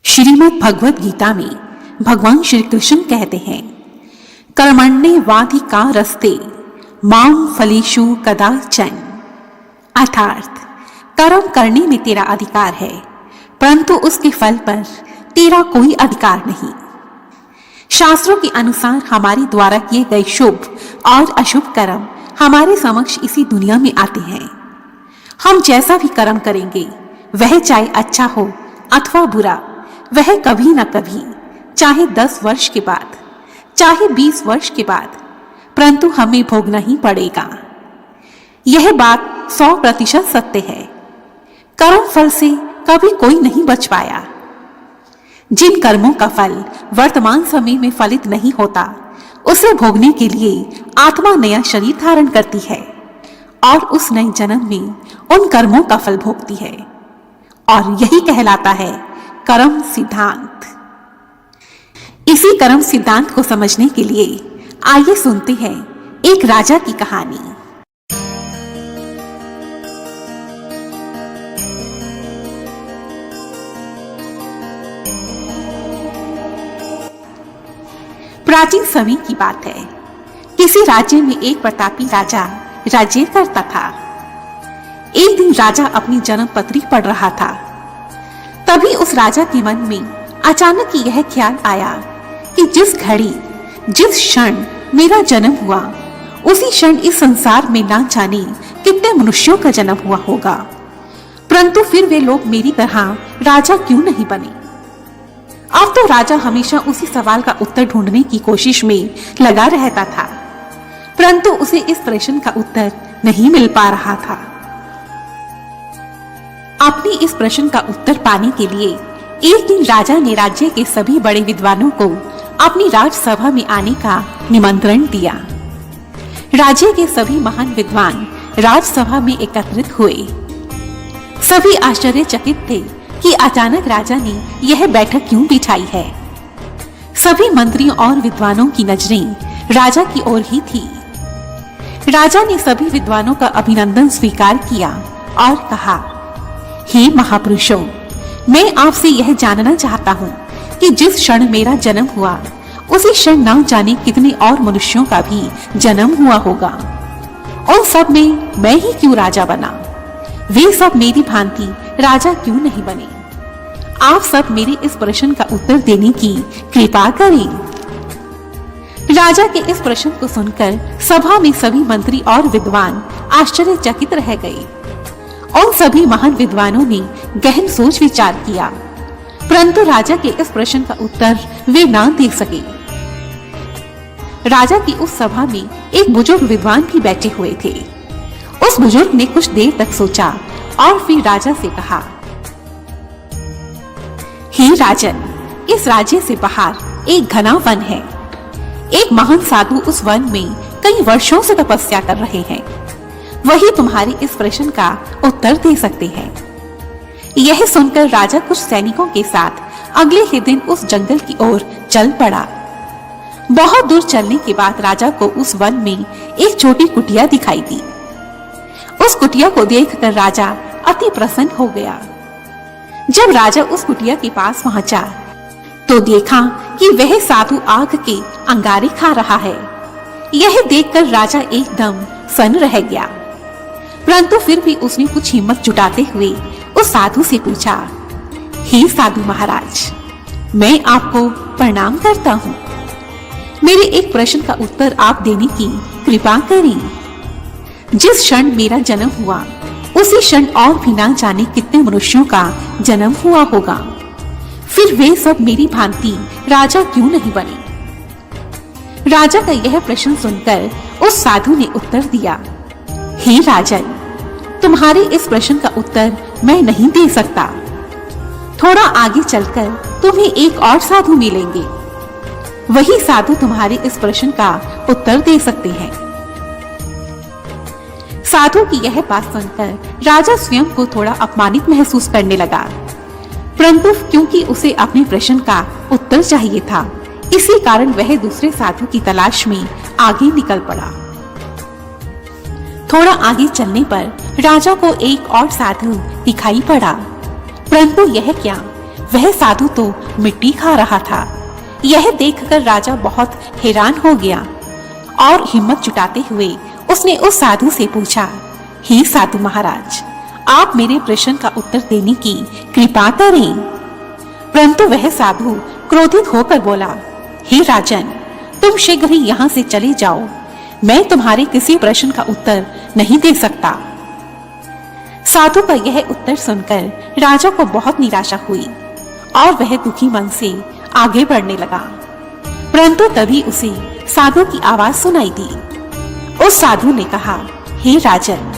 श्रीमद् भगवद गीता में भगवान श्री कृष्ण कहते हैं, कर्मण्येवाधिकारस्ते मां फलेषु कदाचन। अर्थात कर्म करने में तेरा अधिकार है, परंतु उसके फल पर तेरा कोई अधिकार नहीं। शास्त्रों के अनुसार हमारे द्वारा किए गए शुभ और अशुभ कर्म हमारे समक्ष इसी दुनिया में आते हैं। हम जैसा भी कर्म करेंगे, वह चाहे अच्छा हो अथवा बुरा, वह कभी न कभी, चाहे 10 वर्ष के बाद, चाहे 20 वर्ष के बाद, परंतु हमें भोगना ही पड़ेगा। यह बात 100% सत्य है। कर्म फल से कभी कोई नहीं बच पाया। जिन कर्मों का फल वर्तमान समय में फलित नहीं होता, उसे भोगने के लिए आत्मा नया शरीर धारण करती है और उस नए जन्म में उन कर्मों का फल भोगती है, और यही कहलाता है कर्म सिद्धांत। इसी कर्म सिद्धांत को समझने के लिए आइए सुनते हैं एक राजा की कहानी। प्राचीन समय की बात है। किसी राज्य में एक प्रतापी राजा राज्य करता था। एक दिन राजा अपनी जन्म पत्री पढ़ रहा था। तभी उस राजा के मन में अचानक यह ख्याल आया कि जिस घड़ी, जिस क्षण मेरा जन्म हुआ, उसी क्षण इस संसार में ना जाने कितने मनुष्यों का जन्म हुआ होगा, परंतु फिर वे लोग मेरी तरह राजा क्यों नहीं बने। अब तो राजा हमेशा उसी सवाल का उत्तर ढूंढने की कोशिश में लगा रहता था, परंतु उसे इस प्रश्न का उत्तर नहीं मिल पा रहा था। अपने इस प्रश्न का उत्तर पाने के लिए एक दिन राजा ने राज्य के सभी बड़े विद्वानों को अपनी राजसभा में आने का निमंत्रण दिया। राज्य के सभी महान विद्वान राजसभा में एकत्रित हुए। सभी आश्चर्यचकित थे कि अचानक राजा ने यह बैठक क्यों बिठाई है। सभी मंत्रियों और विद्वानों की नजरें राजा की ओर ही थी। राजा ने सभी विद्वानों का अभिनंदन स्वीकार किया और कहा, हे महापुरुषों, मैं आपसे यह जानना चाहता हूँ कि जिस क्षण मेरा जन्म हुआ, उसी क्षण न जाने कितने और मनुष्यों का भी जन्म हुआ होगा। उन सब में मैं ही क्यों राजा बना? वे सब मेरी भांति राजा क्यों नहीं बने? आप सब मेरे इस प्रश्न का उत्तर देने की कृपा करें। राजा के इस प्रश्न को सुनकर सभा में सभी मंत्री और विद्वान आश्चर्यचकित रह गए। उन सभी महान विद्वानों ने गहन सोच विचार किया, परंतु राजा के इस प्रश्न का उत्तर वे ना दे सके। राजा की उस सभा में एक बुजुर्ग विद्वान भी बैठे हुए थे। उस बुजुर्ग ने कुछ देर तक सोचा और फिर राजा से कहा, हे राजन, इस राज्य से बाहर एक घना वन है। एक महान साधु उस वन में कई वर्षों से तपस्या कर रहे हैं। वही तुम्हारे इस प्रश्न का उत्तर दे सकते हैं। यह सुनकर राजा कुछ सैनिकों के साथ अगले ही दिन उस जंगल की ओर चल पड़ा। बहुत दूर चलने के बाद राजा को उस वन में एक छोटी कुटिया दिखाई दी। उस कुटिया को देखकर राजा अति प्रसन्न हो गया। जब राजा उस कुटिया के पास पहुंचा तो देखा कि वह साधु आग के अंगारे खा रहा है। यह देखकर राजा एकदम सन्न रह गया, परंतु फिर भी उसने कुछ हिम्मत जुटाते हुए उस साधु से पूछा, हे साधु महाराज, मैं आपको प्रणाम करता हूँ। मेरे एक प्रश्न का उत्तर आप देने की कृपा करें। जिस क्षण मेरा जन्म हुआ, उसी क्षण और भी ना जाने कितने मनुष्यों का जन्म हुआ होगा, फिर वे सब मेरी भांति राजा क्यों नहीं बने? राजा का यह प्रश्न सुनकर उस साधु ने उत्तर दिया, हे राजन, तुम्हारे इस प्रश्न का उत्तर मैं नहीं दे सकता। थोड़ा आगे चलकर तुम्हें एक और साधु मिलेंगे। वही साधु तुम्हारे इस प्रश्न का उत्तर दे सकते हैं। साधु की यह बात सुनकर राजा स्वयं को थोड़ा अपमानित महसूस करने लगा, परंतु क्योंकि उसे अपने प्रश्न का उत्तर चाहिए था, इसी कारण वह दूसरे साधु की तलाश में आगे निकल पड़ा। थोड़ा आगे चलने पर राजा को एक और साधु दिखाई पड़ा, परंतु यह क्या, वह साधु तो मिट्टी खा रहा था। यह देखकर राजा बहुत हैरान हो गया और हिम्मत जुटाते हुए उसने उस साधु से पूछा, हे साधु महाराज, आप मेरे प्रश्न का उत्तर देने की कृपा करें। परंतु वह साधु क्रोधित होकर बोला, हे राजन, तुम शीघ्र ही यहाँ से चले जाओ, मैं तुम्हारे किसी प्रश्न का उत्तर नहीं दे सकता। साधु का यह उत्तर सुनकर राजा को बहुत निराशा हुई और वह दुखी मन से आगे बढ़ने लगा। परंतु तभी उसे साधु की आवाज सुनाई दी। उस साधु ने कहा, हे राजन,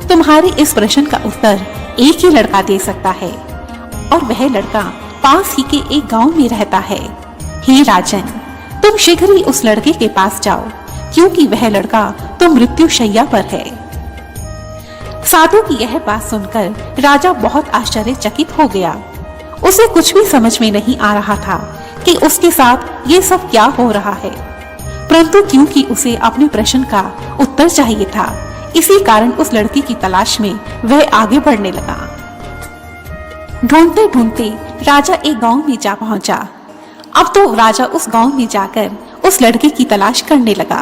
तुम्हारे इस प्रश्न का उत्तर एक ही लड़का दे सकता है और वह लड़का पास ही के एक गांव में रहता है। हे राजन, तुम शीघ्र ही उस लड़के के पास जाओ, क्योंकि वह लड़का तो मृत्यु शैया पर है। साधु की यह बात सुनकर राजा बहुत आश्चर्यचकित हो गया। उसे कुछ भी समझ में नहीं आ रहा था कि उसके साथ ये सब क्या हो रहा है। परंतु क्योंकि उसे अपने प्रश्न का उत्तर चाहिए था, इसी कारण उस लड़की की तलाश में वह आगे बढ़ने लगा। ढूंढते ढूंढते राजा एक गांव में जा पहुंचा। अब तो राजा उस गांव में जाकर उस लड़के की तलाश करने लगा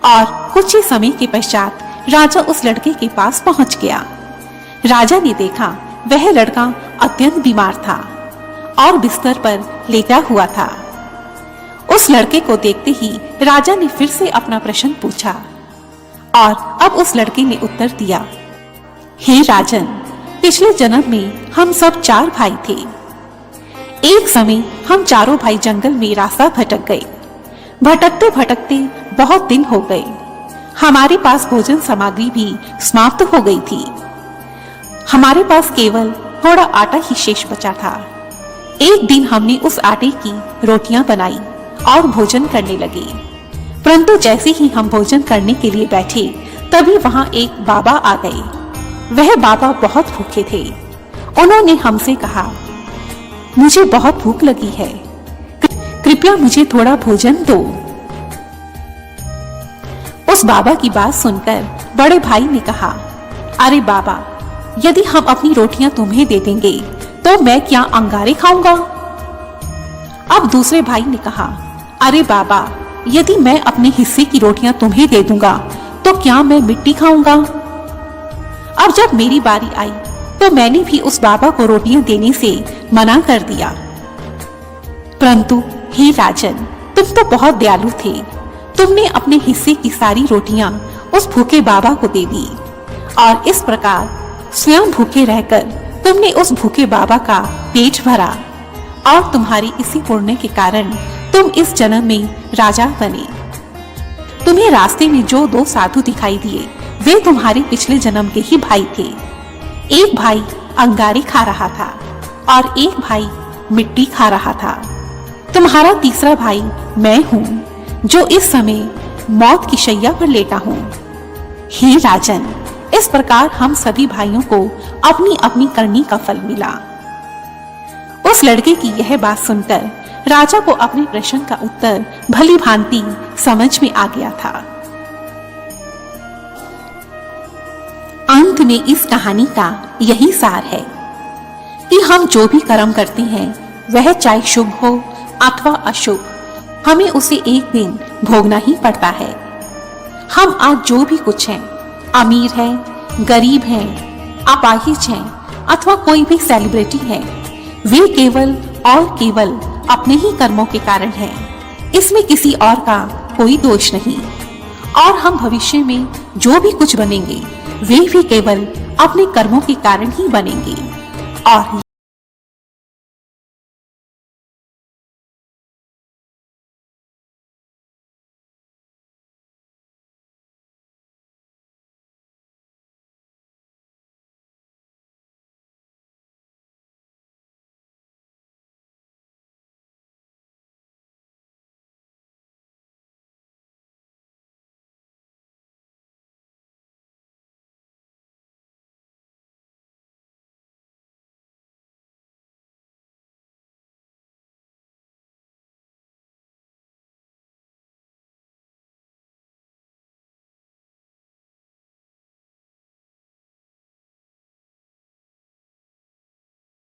और कुछ ही समय के पश्चात राजा उस लड़के के पास पहुंच गया। राजा ने देखा वह लड़का अत्यंत बीमार था और बिस्तर पर लेटा हुआ था। उस लड़के को देखते ही राजा ने फिर से अपना प्रश्न पूछा और अब उस लड़के ने उत्तर दिया, हे राजन, पिछले जन्म में हम सब 4 भाई थे। एक समय हम चारों भाई जंगल में रास्ता भटक गए। भटकते भटकते बहुत दिन हो गए। हमारे पास भोजन सामग्री भी समाप्त हो गई थी। हमारे पास केवल थोड़ा आटा ही शेष बचा था। एक दिन हमने उस आटे की रोटियां बनाई और भोजन करने लगे। परंतु जैसे ही हम भोजन करने के लिए बैठे, तभी वहां एक बाबा आ गए। वह बाबा बहुत भूखे थे। उन्होंने हमसे कहा, मुझे बहुत भूख लगी है, कृपया मुझे थोड़ा भोजन दो। उस बाबा की बात सुनकर बड़े भाई ने कहा, अरे बाबा, यदि हम अपनी रोटियां तुम्हें दे देंगे तो मैं क्या अंगारे खाऊंगा? अब दूसरे भाई ने कहा, अरे बाबा, यदि मैं अपने हिस्से की रोटियां तुम्हें दे दूंगा तो क्या मैं मिट्टी खाऊंगा? अब जब मेरी बारी आई तो मैंने भी उस बाबा को रोटियां देने से मना कर दिया। परंतु हे राजन, तुम तो बहुत दयालु थे। तुमने अपने हिस्से की सारी रोटियां उस भूखे बाबा को दे दी और इस प्रकार स्वयं भूखे रहकर तुमने उस भूखे बाबा का पेट भरा और तुम्हारी इसी पुण्य के कारण तुम इस जन्म में राजा बने। तुम्हें रास्ते में जो 2 साधु दिखाई दिए, वे तुम्हारे पिछले जन्म के ही भाई थे। एक भाई अंगारे खा रहा था और एक भाई मिट्टी खा रहा था। तुम्हारा तीसरा भाई मैं हूँ, जो इस समय मौत की शैया पर लेटा हूँ। हे राजन, इस प्रकार हम सभी भाइयों को अपनी अपनी करनी का फल मिला। उस लड़के की यह बात सुनकर राजा को अपने प्रश्न का उत्तर भली भांति समझ में आ गया था। अंत में इस कहानी का यही सार है कि हम जो भी कर्म करते हैं, वह चाहे शुभ हो अथवा अशुभ, हमें उसे एक दिन भोगना ही पड़ता है। हम आज जो भी कुछ हैं, अमीर हैं, गरीब हैं, अपाहिज हैं अथवा कोई भी सेलिब्रिटी है, वे केवल और केवल अपने ही कर्मों के कारण हैं। इसमें किसी और का कोई दोष नहीं। और हम भविष्य में जो भी कुछ बनेंगे, वे भी केवल अपने कर्मों के कारण ही बनेंगे। और